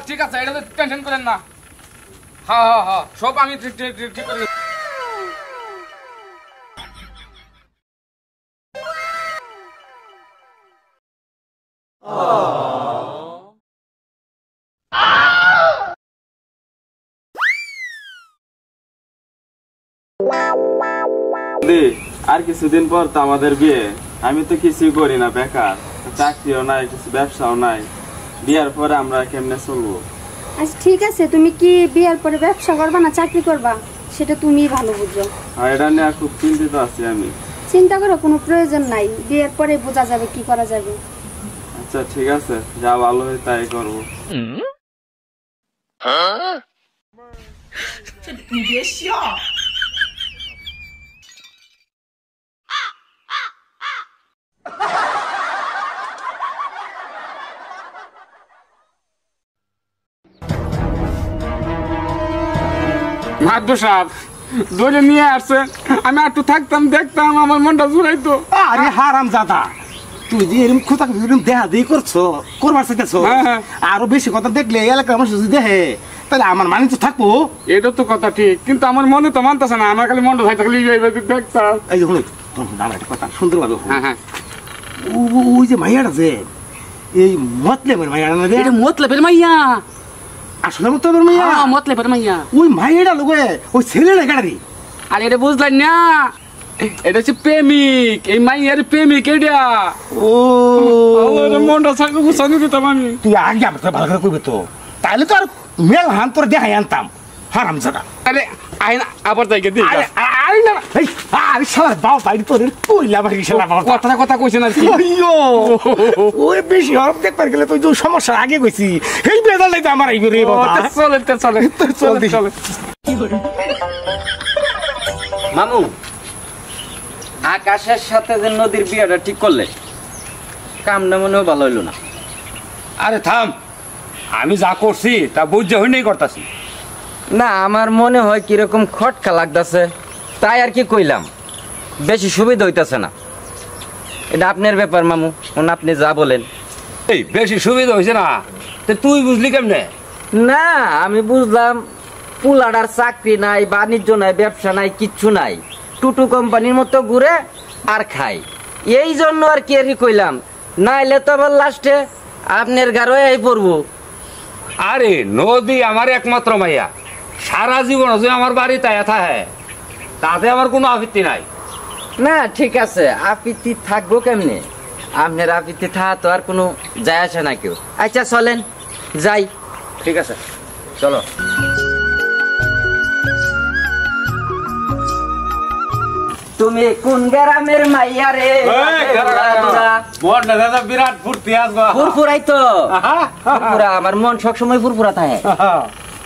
ঠিক আছে, এটা তো টেনশন করেন না। হ্যাঁ সব আমি ঠিক করে। আর কিছুদিন পর তো আমাদের বিয়ে। আমি তো কিছুই করি না, বেকার, চাকরিও নাই, কিছু ব্যবসাও নাই। বিয়ার পরে আমরা কেমনে চলবো? আচ্ছা ঠিক আছে, তুমি কি বিয়ের পরে ব্যবসা করবা না চাকরি করবা সেটা তুমি ভালো বুঝো। এটা নিয়ে খুব চিন্তিত আছি আমি। চিন্তা করো কোনো প্রয়োজন নাই, বিয়ের পরে বোঝা যাবে কি করা যাবে। আচ্ছা ঠিক আছে, যা ভালো হয় তাই করবো। মাদ্দু সাহেব ধরে নিয়ে আসছেন, আমি একটু থাকতাম, দেখতাম, আমার মনটা জুড়াইতো। আরে হারামজাদা, তুই যে এরকম খোঁতা দেহা দিয়ে করছো, করবার চাইতেছো, আরো বেশি কথা দেখলে এলাকার মানুষ যদি দেখে তাহলে আমার মানে তো থাকবো। এটা তো কথা ঠিক, কিন্তু আমার মনে তো মানতেছে না। আমার খালি মনটা থাকলে দেখতাম। এই হলো আমার একটা কথা সুন্দর ভাবে। হ্যাঁ ওই যে মাইয়াটা যে এই মতলেবের মাইয়া না, এটা মতলবের মাইয়া, আসলে মতলেবের মাইয়া, মতলবের মাইয়া। ওই মাইয়াটা লোকে ওই ছেলে না গাড়ি। আর এটা বুঝলেন না, এটা হচ্ছে প্রেমিক, এই মাইয়ার প্রেমিক এটা। ও মনটা থাকলে গুছানি দিতাম আমি। তুই আগে আমার ভালো করে করবি তো, তাহলে তো আর মেল হান তোর দেখাই আনতাম। হারামজাদা, আরে আইনা আবার যাইকে দিই। আরে না এই আরে শালা বাও বাইরে তোর কইলা ভাই শালা বাও কথা কইছেন আর কি। আইয়ো ওই বেশি হব দেখবার গেলে তুই যে সমস্যা আগে কইছি এই বেজাল নাই তো আমার আইবে রে বাবা। চলে মামু, আকাশের সাথে যে নদীর বিয়েটা ঠিক করলে কামটা মনেও ভালো হইল না। আরে থাম, আমি যা করছি তা বুঝে হইনি করতেছি না, আমার মনে হয় কিরকম খটকা লাগতেছে, তাই আর কি কইলাম। বেশি সুবিধা হইতেছে না। এটা আপনার ব্যাপার মামু, আপনি যা বলেন। এই বেশি সুবিধা হয়েছে না, তুই বুঝলি কেমনে? না, আমি বুঝলাম পুলাডার চাকরি নাই, বাণিজ্য নাই, ব্যবসা নাই, কিচ্ছু নাই, টুটু কোম্পানির মতো ঘুরে আর খাই, এই জন্য আর কি কইলাম। নাইলে তো আবার লাস্টে আপনার গাড়ি এই পড়বো। আরে নদী আমার একমাত্র মাইয়া, সারা জীবন যে আমার বাড়িতে থাকে, তাতে আমার কোনো আপত্তি নাই। না ঠিক আছে, আপত্তি থাকবো কেমনে? আপনার আপত্তি থাকা তো আর কোনো যায় আসে না কেউ। আচ্ছা চলেন যাই। ঠিক আছে চলো। তুমি কোন গ্রামের মাইয়া রে? বিরাট ফুর্তি আসবো। ফুরফুরাই তো ফুরফুরা, আমার মন সবসময় ফুরফুরা থাকে।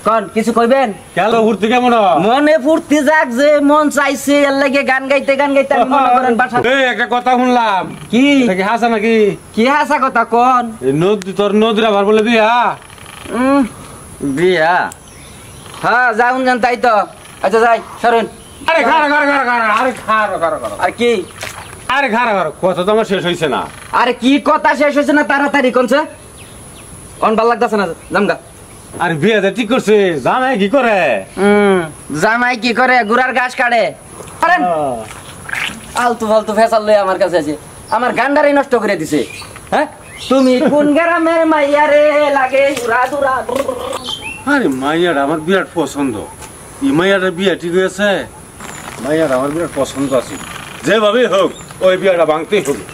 কোন কিছু কইবেন? কেন ফুর্তি কেমন? মনে ফুর্তি যাক, যে মন চাইছে এর লাগে গান গাইতে আমি মনে করেন বাসা। একটা কথা শুনলাম। কি হাসা নাকি? কি হাসা কথা কোন? নদী, তোর নদীর আবার বলে বিয়া? বিয়া? হ্যাঁ যাউন যান, তাই তো। আচ্ছা যাই, সরেন। আরে খারা আরে খারা আর কি? আরে খারা কথা তো আমার শেষ হয়েছে না। আরে কি কথা শেষ হয়েছে না? তাড়াতাড়ি কোনছে কোন ভাল লাগতেছে না, জামগা। আরে বিয়েতে ঠিক করছে, জামাই কি করে? জামাই কি করে? গুড়ার ঘাস কাটে। আলতু ফালতু ফেসাল লই আমার কাছে আছে, আমার গান্ডারই নষ্ট করে দিছে। হ্যাঁ, তুমি কোন গ্রামের মাইয়া রে? লাগে উড়া দুরা। আরে মাইয়াটা আমার বিরাট পছন্দ। এই মাইয়াটা বিয়া ঠিক হয়েছে, মাইয়াটা আমার বিরাট পছন্দ আছে। যেভাবেই হোক ওই বিয়াটা ভাঙতেই হবে।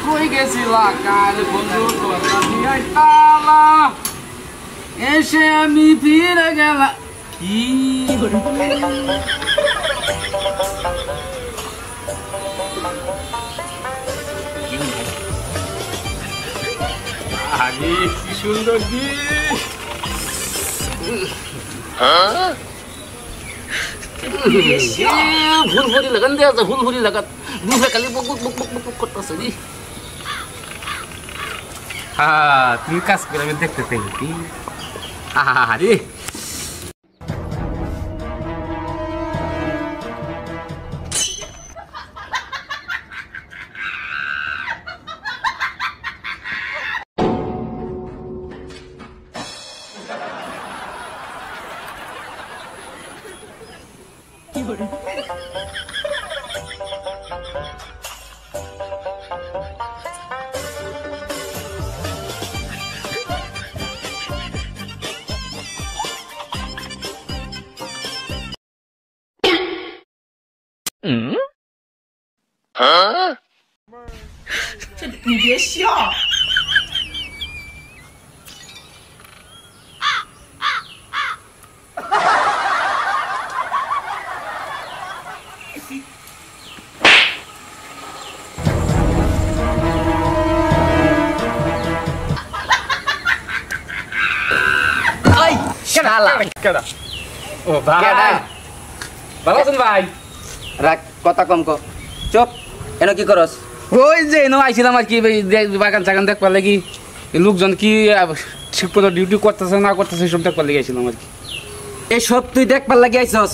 কই গেছিলা কাল বন্ধু, তালা এসে আমি ফিরে গেলাম। কি আরে কি সুন্দর দিন। ফুলফুরি লাগান দেওয়া যায়, ফুলফুরি লাগান দুধে খালি বক বক বক বক করতেছে। হ্যাঁ তুমি কাজ করে আমি দেখতে চাই। আরে 你别笑。ওই শালা কেডা ও ভাই কেডা ভালো আছেন ভাই রাখ কথা কম কো চুপ এনো কি করস ওই যে এনো আইছিলাম আর কি বাগান চাগান দেখবার লাগি লোকজন কি ঠিক মতো ডিউটি করতেছে না করতেছে সব দেখবার লাগি আইছিলাম আর কি এই সব তুই দেখবার লাগি আইছস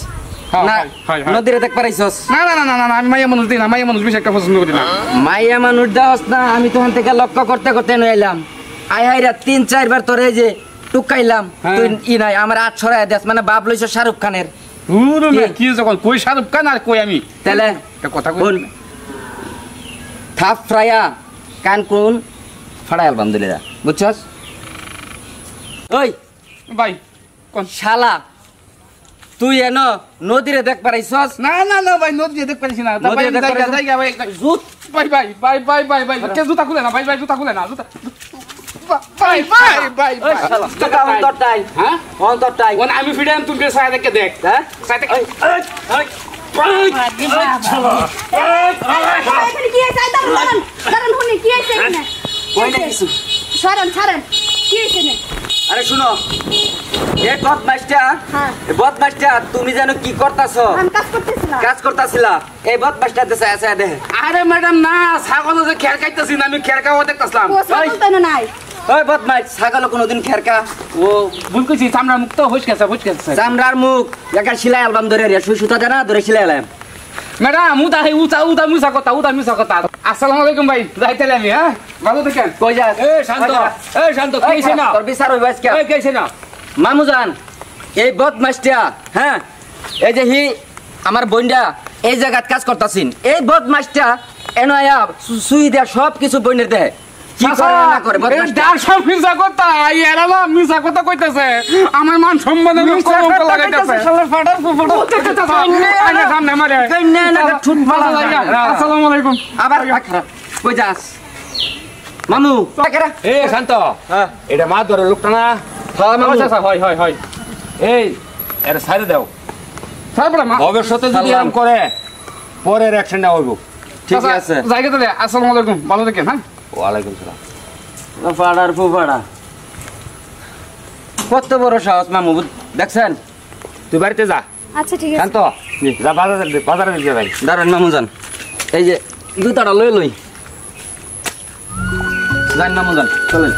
হ্যাঁ, না হয়, হয়। নদীরে দেখবার আইছস না না না না না আমি মাইয়া মানুষ দিই না মাইয়া মানুষ বেশি একটা পছন্দ করি না মাইয়া মানুষ দাস না আমি তোখান থেকে লক্ষ্য করতে করতে নই এলাম আই হাইরা 3-4 বার তোরে যে টুকাইলাম হ্যাঁ। তুই ই নাই আমার 8 ছড়ায় দেস মানে বাপ লইছ শাহরুখ খানের কি যখন কই শাহরুখ খান আর কই আমি তাহলে একটা কথা কই বল থাপ ফ্রায়া কান কোন ফাড়াই অ্যালবাম দিলে যা বুঝছস ওই ভাই কোন শালা তুই এনো নদীরে দেখ পারাইছস না না না ভাই নদী দেখ পারিস না নদী ভাই দেখ পারিস না? জায়গা ভাই জুত ভাই ভাই ভাই ভাই ভাই ভাই কে জুতা খুলে না ভাই ভাই জুতা খুলে না জুতা ভাই ভাই ভাই ওই শালা টাকা অন্তরটাই হ্যাঁ অন্তরটাই ওন আমি ফিডাম তুই কে সাইড দেখে দেখ হ্যাঁ সাইড ওই এখানে কি হয়েছে দাঁড়ান দাঁড়ান শুনি কি হয়েছে এখানে কই না কিছু সরেন সরেন কি হয়েছে না আরে শুনো এই বদমাইশটা হ্যাঁ। এই বদমাইশটা তুমি জানো কি করতাছো আমি কাজ করতেছিলাম কাজ করতাছিলা এই বদমাইশটা দেশে আছে দেখ আরে ম্যাডাম না ছাগল যে খের খাইতেছি না আমি খের খাওয়া দেখতাছিলাম ও ছাগল তো এনে নাই ওই বদমাইশ ছাগল কোনোদিন খেরকা ও ভুল কইছি চামড়া মুক্ত হইছ গেছে চামড়ার মুখ একটা সেলাই অ্যালবাম ধরে রে সুই সুতা দেনা ধরে সেলাই অ্যালবাম ম্যাডাম উদা হে উদা মিছা কথা আসসালামু আলাইকুম ভাই যাইতেলে আমি হ্যাঁ ভালো থাকেন কই যাস এই শান্ত কি হইছে না তোর বিচার হইব আজকে এই কইছে না মামুজান এই বদমাইশটা হ্যাঁ এই যে হি আমার বইন্ডা এই জায়গাত কাজ করতাছিন এই বদমাইশটা এনো আয়া সুই দেয়া সব কিছু বইনের দেয় কি করে না করে বদমাইশটা সব মিছা কথা এরা না মিছা কথা কইতেছে আমার মান সম্মানের কলঙ্ক লাগাইতেছে ফাটার ফুফুটো আরে সামনে মারে না না ঠুট ফালা আসসালামু আলাইকুম আবার কই যাস মামু কাকেরা এ শান্ত এটা মা ধরে লোকটা না হ্যাঁ মামু আচ্ছা হয় হয় হয় এই এর সাইডে দাও তারপরে মা ভবিষ্যতে যদি এরকম করে পরের অ্যাকশনটা হইব। ঠিক আছে জায়গা তাহলে আসসালামু আলাইকুম ভালো থাকেন হ্যাঁ ওয়ালাইকুম সালাম। ফাড়ার ফুফাড়া কত বড় সাহস মামু দেখছেন তুই বাড়িতে যা আচ্ছা ঠিক আছে শান্ত যা বাজারে দিয়ে ভাই দাঁড়ান মামু যান এই যে জুতাটা লই লই যান মামু যান চলেন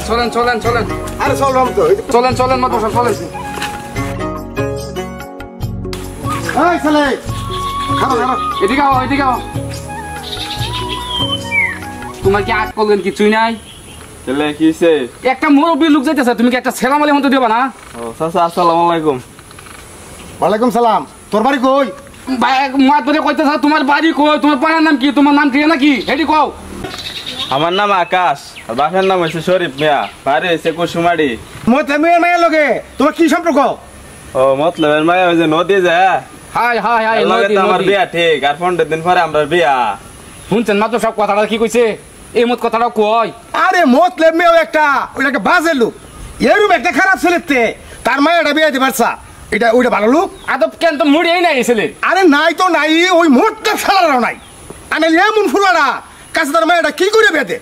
চলেন চলেন চলেন আরে চল রাম তো চলেন চলেন মাত্র চলেন এই ছেলে খাও খাও এদিকে আও এদিকে আও তোমার কি আট করলেন কিছুই নাই তাহলে কি হইছে? একটা মুরব্বী লোক যাইতেছে তুমি কি একটা ছেলাম আলী মতো দিবা না ও চাচা আসসালামু আলাইকুম। ওয়ালাইকুম সালাম তোর বাড়ি কই মাত ধরে কইতেছে তোমার বাড়ি কই তোমার পাড়ার নাম কি তোমার নাম কি নাকি হেডি কও আমার নাম আকাশ আর বাপের নাম হইছে শরীফ মিয়া বাড়ি হইছে কুসুমারি। মই মেয়ের মায়ের লগে তোমার কি সম্পর্ক ও মতলবের মায়া ওই যে নদী যায় হাই হাই হাই লগে তো আমার বিয়া ঠিক আর 15 দিন পরে আমরা বিয়া। শুনছেন মাত্র সব কথাটা কি কইছে এই মত কথাটা কয় আরে মতলেব মেয়েও একটা ওইটাকে বাজে লোক এরম একটা খারাপ ছেলেতে তার মায়েরা বিয়ে দিবার চা এটা ওইটা ভালো লোক আদব কেন তো মুড়িই নাই ছেলে আরে নাই তো নাই ওই মোটটা ফেলারও নাই আরে এমন ফুলারা কাছে তার মায়েরা কি করে বেঁধে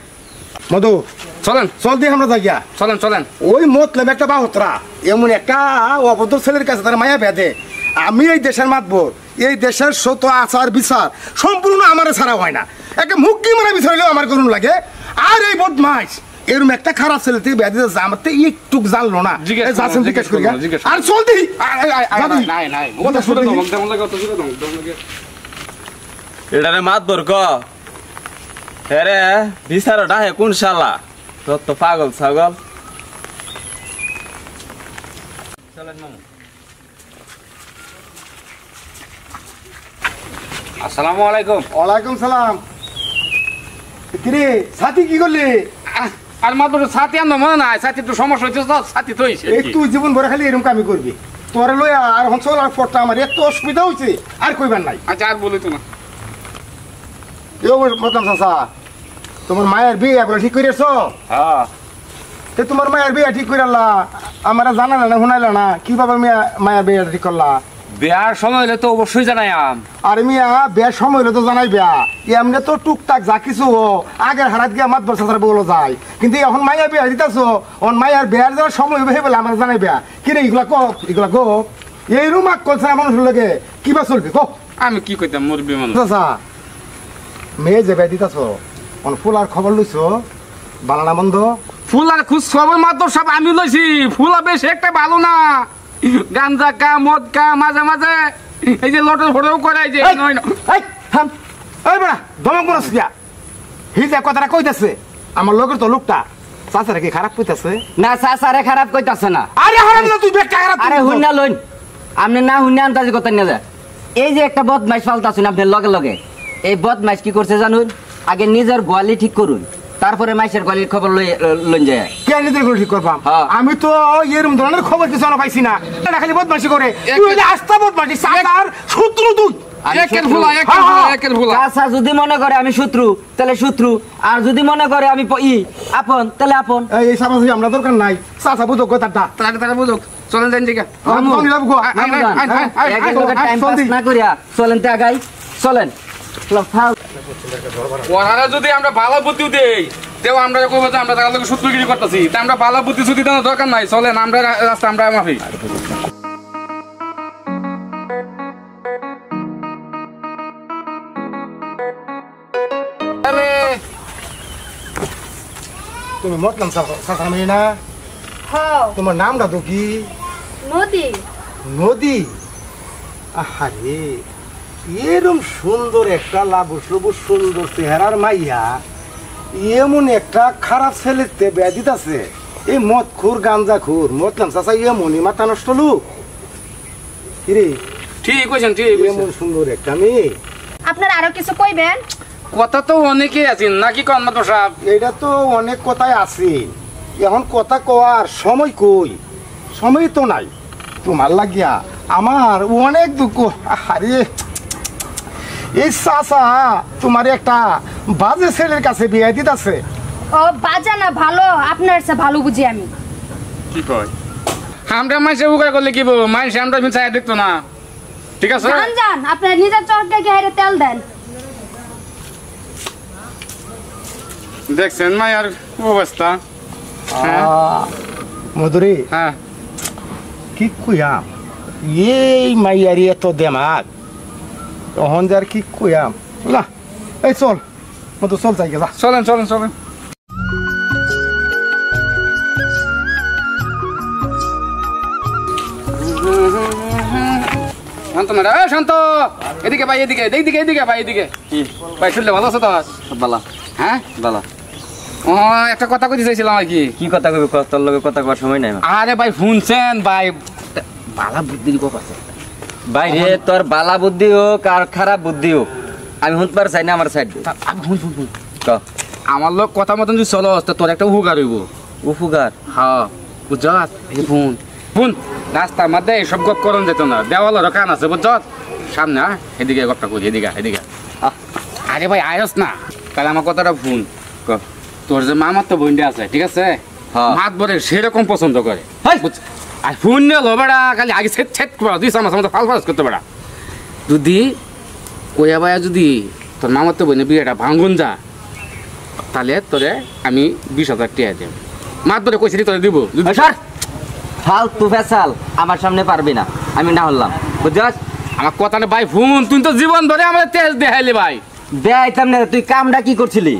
মধু চলেন চল দিয়ে আমরা যাই গিয়া। চলেন চলেন ওই মতলেব একটা বাহতরা এমন একটা অভদ্র ছেলের কাছে তার মায়া বেঁধে আমি এই দেশের মাতবর এই দেশের শত আচার বিচার সম্পূর্ণ আমার ছাড়া হয় না একটা মুক্তি মারা বিচার হলেও আমার করুন লাগে আর এই বদমাইশ এরকম একটা খারাপ ছেলে থেকে বেঁধে আমার তো একটু জানলো না জিজ্ঞেস করো, যাচ্ছেন জিজ্ঞেস করি জিজ্ঞেস করো। আর চল দিই নাই নাই ওটা শুনে দাও কেমন লাগে ওটা শুনে দাও এটারে মাতবর ক হেরে বিচারটা হে কোন শালা তোর তো পাগল ছাগল। আসসালামু আলাইকুম। ওয়ালাইকুম সালাম। কিরে সাথী কি করলি? আর মাত্র ছাতি আনলো মনে নাই, ছাতি তো সমস্যা হচ্ছে তো ছাতি তো হয়েছে। এই তুই জীবন ভরে খালি এরকম কামি করবি, তোর লই আর হঞ্চল আর পড়টা আমার এত অসুবিধা হয়েছে আর কইবার নাই। আচ্ছা আর বলি তো না। মতলাম চাচা, তোমার মায়ের বিয়ে বলে ঠিক করেছ? হ্যাঁ তে তোমার মায়ের বিয়ে ঠিক করে আল্লাহ আমার জানালে না শুনাইলে না কিভাবে মায়ের বিয়ে ঠিক করলা? বিয়ার সময় হলে তো অবশ্যই জানাইয়াম। আর মিয়া বিয়ের সময় হলে তো জানাই বিয়া এমনি তো টুকটাক যা কিছু আগের হারাত গিয়ে মাত বছর বলো যায়, কিন্তু এখন মাইয়া বিয়া দিতেছো অন মাইয়ার বিয়ার যাওয়ার সময় হবে বলে আমার জানাই বিয়া কিরে এগুলা কো এই রুম আগ করছে মানুষ লাগে কিবা চলবে কো? আমি কি কইতাম মুরবি মানুষ। চাচা মেয়ে যে বিয়া দিতেছো অন ফুলার খবর লইছো বালানা বন্ধ? ফুলার খুশ খবর মাত্র সব আমি লইছি। ফুলা বেশ একটা ভালো না, গাঞ্জা কা মদ কা মাঝে মাঝে এই যে লটর ফটো করে যে নয় না। এই থাম, এই বড়া দমক বলছ কিয়া? হি যে কথাটা কইতাছে আমার লগের তো লোকটা চাচারে কি খারাপ কইতাছে? না চাচারে খারাপ কইতাছে না। আরে হারাম না তুই বেটা খারাপ। আরে হুন্না লইন, আপনি না হুন্না আনতাজি কথা না যায়। এই যে একটা বদমাইশ ফালতাছুন আপনার লগে লগে, এই বদমাইশ কি করছে জানুন? আগে নিজের গোয়ালি ঠিক করুন, তারপরে মাইশের গোয়ালির খবর লইন যায়। কে নিজের করে ঠিক করবাম? হ্যাঁ। আমি তো এরকম ধরনের খবর কিছু না পাইছি না। এটা খালি বদমাশি করে, তুই যে আস্তা বদমাশি চাচার শত্রু তুই। একের ফুলা একের ফুলা একের ফুলা। চাচা যদি মনে করে আমি শত্রু তাহলে শত্রু, আর যদি মনে করে আমি আপন তাহলে আপন। এই সামাজি আমরা দরকার নাই, চাচা বুঝো কথাটা। তাড়াতাড়ি বুঝুক, চলেন যান দিকে। টাইম পাস না করিয়া চলেন তে আগাই চলেন। ওরা যদি আমরা ভালো বুদ্ধি দেই তেও আমরা কইব যে আমরা তার লগে সূত্রগিরি করতেছি, তা আমরা ভালো বুদ্ধি সুদ্ধি দেওয়ার দরকার নাই। চলেন আমরা রাস্তা আমরা মাফি। তুমি মতলাম চাচা মেয়ে না? হ্যাঁ তোমার নামটা তো কি? নদী। নদী? আহারে এরম সুন্দর একটা লাবুস লবুস সুন্দর চেহারার মাইয়া এমন একটা খারাপ ছেলেতে বেয়া দিতাছে। এই মদ খুর গাঞ্জা খুর মতলাম চাচা এমনই মাথা নষ্ট লোক। কিরে ঠিক কইছেন, ঠিক এমন সুন্দর একটা মেয়ে, আপনার আরো কিছু কইবেন? কথা তো অনেকেই আছেন নাকি কন মাত্র সাহেব? এটা তো অনেক কথাই আছে, এখন কথা কওয়ার সময় কই? সময় তো নাই। তোমার লাগিয়া আমার অনেক দুঃখ। আরে এই চাচা তোমার একটা বাজে ছেলের কাছে বিয়ে দিতেছে। ও বাজা না ভালো, আপনার চেয়ে ভালো বুঝি আমি। কি কয়? আমরা মাইসে উগার করলে কি বলবো? মাইসে আমরা ফিন চাই দেখতো না। ঠিক আছে জান জান আপনার নিজের চরকে গিয়ে তেল দেন। দেখছেন মায়ের অবস্থা? মধুরী হ্যাঁ কি কইয়াম এই মাইয়ারি এত দেমাগ তখন যার কি কইয়াম না। এই চল মতো চল যাই যা। চলেন চলেন চলেন। শান্ত না রে, শান্ত। এদিকে ভাই এদিকে, এইদিকে এদিকে ভাই এদিকে। কি ভাই শুনলে ভালো আছে তো? বালা হ্যাঁ বালা। ও একটা কথা কইতে চাইছিলাম আর কি। কি কথা কইবে? তোর লগে কথা কওয়ার সময় নাই। আরে ভাই শুনছেন ভাই, বালা বুদ্ধি দিব কথা। ভাই রে তোর বালা বুদ্ধি হোক আর খারাপ বুদ্ধি হোক আমি শুনতে পার চাই না। আমার সাইড শুন শুন শুন, ক আমার লোক কথা মতন যদি চলো তো তোর একটা উপকার হইব। উপকার? হ্যাঁ বুঝত? এই শুন শুন, রাস্তার মধ্যে এসব গপ করন যেত না, দেওয়ালের কান আছে বুঝত? সামনে এদিকে গপটা করি, এদিকে এদিকে। আরে ভাই আয়স না, তাহলে আমার কথাটা শুন। ক তোর যে মামার তো বোনটা আছে ঠিক আছে, হ্যাঁ। মাত বলে সেরকম পছন্দ করে। হাই! বুঝ- আর ফোন নিয়ে লো বেড়া, খালি আগে ছেদ ছেদ করা দুই চামচ আমাদের ফাল ফাল করতে বেড়া। যদি কইয়া বায়া যদি তোর মামার তো বোনের বিয়েটা ভাঙ্গুন যা, তাহলে তোরে আমি 20,000 টাকা দেব। মাত ধরে কইছিলি তোরে দিব। যদি- স্যার ফালতু ফেসাল আমার সামনে পারবি না, আমি না হলাম বুঝছস? আমার কথা না ভাই ফোন, তুই তো জীবন ধরে আমার তেজ দেখাইলি ভাই। দেখাইতাম না, তুই কামটা কি করছিলি?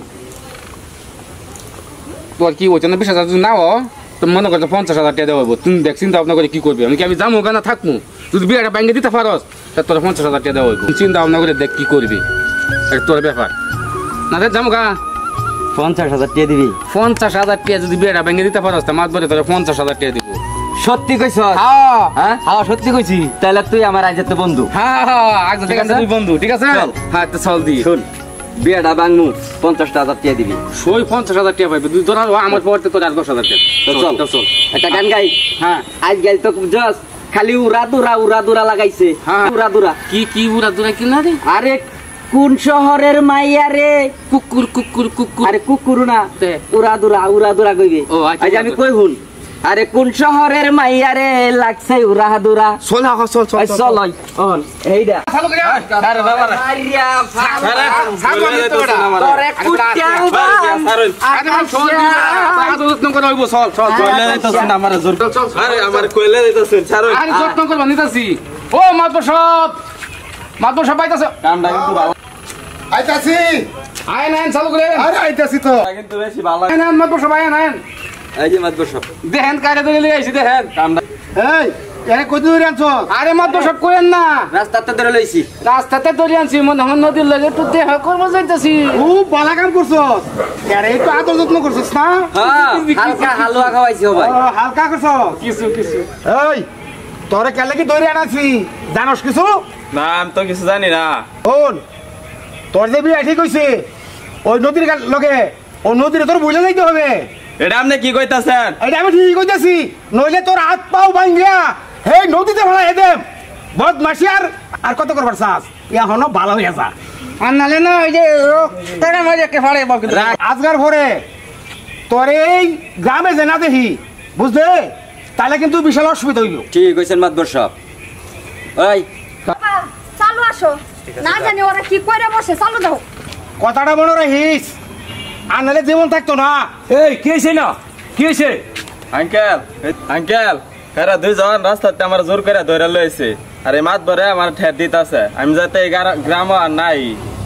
তোর কি হচ্ছে না 20,000 যদি নাও তো মনে করছো 50,000 টাকা দেবো। তুমি দেখ চিন্তা ভাবনা করে কি করবি। আমি কি আমি যাবো কেন থাকবো? যদি বিয়েটা ব্যাংকে দিতে পারস তা তোর 50,000 টাকা দেওয়া হইব। চিন্তা ভাবনা করে দেখ কি করবি। তোর ব্যাপার না রে জামুকা 50,000 টাকা দিবি 50,000 টাকা যদি বিয়েটা ভেঙে দিতে পারস তা মাত বলে তোর 50,000 টাকা দিব সত্যি কইছ হ্যাঁ হ্যাঁ হ্যাঁ সত্যি কইছি তাহলে তুই আমার আজ তো বন্ধু হ্যাঁ হ্যাঁ আজ ঠিক আছে? তুই বন্ধু ঠিক আছে চল। হ্যাঁ তো চল দি শুন বিয়েটা ভাঙমু 50,000 টাকা দিবি সই 50,000 টাকা পাইবে তুই তোর আমার পড়তে তোর আর 10,000 টাকা তো চল চল একটা গান গাই হ্যাঁ আজ গাই তো জস খালি উড়া দুরা লাগাইছে হ্যাঁ। উড়া দুরা কি উড়া দুরা কি না রে আরে কোন শহরের মাইয়া রে কুকুর কুকুর কুকুর আরে কুকুর না তে। উড়া দুরা কইবে ও, আচ্ছা, আজ আমি আচ্ছা। কই হুন আরে কোন শহরের মাইয়া রে লাগছে উড়া দুরা চল চল চল আই চল ওই অন এইডা চালু করে আরে বাবা রে। আরিয়া সাগো নিতে বড় তোরে কুটিয়াল বান আরে আমি চল দি আজ যত্ন করে হইব চল চল কইলে দিতেছেন আমার জোর চল আরে আমার কইলে দিতেছেন ছাড়ুন আরে যত্ন করবা নিতাছি ও মাতবর সব পাইতাছে কামটা কিন্তু ভালো আইতাছি আয় নাইন চালু করে আরে আইতাছি তো কিন্তু বেশি ভালো আয় নাইন মাতবর সব আয় নাইন এই যে মাতবর সব দেখেন কারে ধরে লিয়ে আইছি দেখেন কামটা এই এনে কই দূরে আনছো আরে মাতবর সব কইেন না রাস্তাতে ধরে লইছি রাস্তাতে ধরে আনছি মনে হয় নদীর লাগে একটু দেখা করবো যাইতাছি খুব ভালো কাম করছস আরে একটু আদর যত্ন করছস না হ্যাঁ হালকা হালুয়া খাওয়াইছি ও ভাই ও, হালকা করছস কিছু এই তোরে কেলে কি দৌড়ে আনাছি জানোস কিছু না আমি তো কিছু জানি না শোন তোর যে বিয়ে ঠিক হইছে ওই নদীর লগে ও নদীরে তোর বুঝে যাইতে হবে এটা আপনি কি কইতাছেন এটা আমি ঠিক কইতাছি নইলে তোর হাত পাও ভাঙ্গিয়া হে নদীতে ফেলাই দেম বদমাসি আর কত করবার চাস এখনো ভালো হইয়া যা আর নালে না ওই যে তারা মাঝে কে ফাড়ে বল কিন্তু আজকার পরে তোর এই গ্রামে যে না দেখি বুঝলে তাহলে কিন্তু বিশাল অসুবিধা হইল ঠিক কইছেন মাতবর সব ওই বাবা, চালু আসো না জানি ওরা কি কইরা বসে চালু দাও কথাটা মনে রাখিস আর নাহলে জীবন থাকতো না এই কি হয়েছে না কি হয়েছে আঙ্কেল এরা দুইজন রাস্তাতে আমার জোর করে ধরে লইছে আর এই মাত ধরে আমার ঠের দিতেছে আমি যাতে এই গ্রাম আর নাই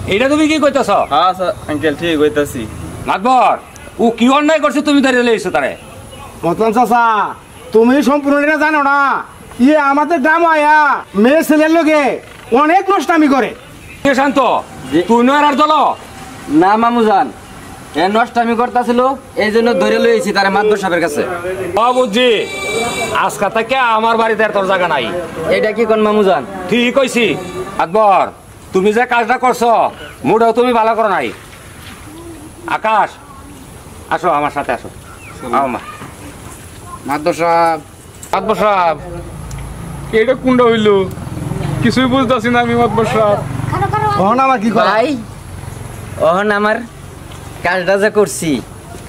এটা তুমি কি কইতাছ হ্যাঁ আঙ্কেল ঠিক হইতাছি মাতবর ও কি অন্যায় করছে তুমি দাঁড়িয়ে লইছো তারে মতন চাচা তুমি সম্পূর্ণ এটা জানো না ইয়ে আমাদের গ্রাম আয়া মেয়ে ছেলের লোকে অনেক নষ্টামি করে এ শান্ত জি। তুই নয় আর দল না মামুজান এ নষ্টামি করতেছিল এই জন্য ধরে লইছি তারে মাতবর সাহেবের কাছে ও বুঝছি আজকা থেকে আমার বাড়িতে আর তোর জায়গা নাই এটা কি কোন মামুজান ঠিক কইছি আকবর তুমি যে কাজটা করছো মুডও তুমি ভালো করো নাই আকাশ আসো আমার সাথে আসো আও মা মাতবর সাহেব এটা কোনটা হইলো কিছুই বুঝতেছি না আমি মাতবর সাহেব খারো খারো তখন আমার কি করে ভাই ওহন আমার কাজটা যে করছি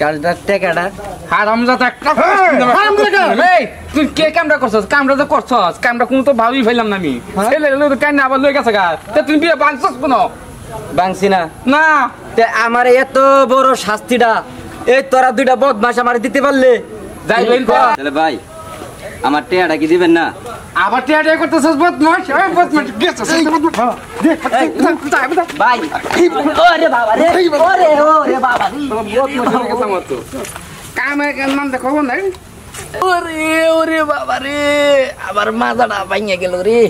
কাজটা টেকাটা হারামজাদা একটা হারামজাদা! এই তুই কে কামটা করছস কামটা যে করছস কামটা কোনো তো ভাবি ফেললাম না আমি ছেলে তো কাইনা আবার লই গেছে গা তে তুই বিয়ে বাঁধছস কোন বাংছি না না তে আমার এত বড় শাস্তিটা এই তোরা দুইটা বদমাস আমার দিতে পারলে যাইবেন তো তাহলে ভাই আমার টেয়াটা কি দিবেন না আবার টিয়া করতেছস বদমাশ এই বদমাশ গেছস ভাই ওরে বাবা রে ওরে বাবা কামে নাম দেখো না ওরে বাবা রে আবার মাথাটা ভাঙিয়ে গেল রে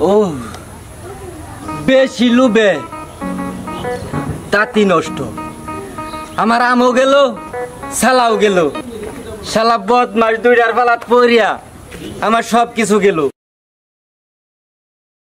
ও বেশি লুবে তাঁতি নষ্ট আমার আমও গেল শালাও গেল শালা বদমাস দুইটার পালাত পড়িয়া আমার সব কিছু গেল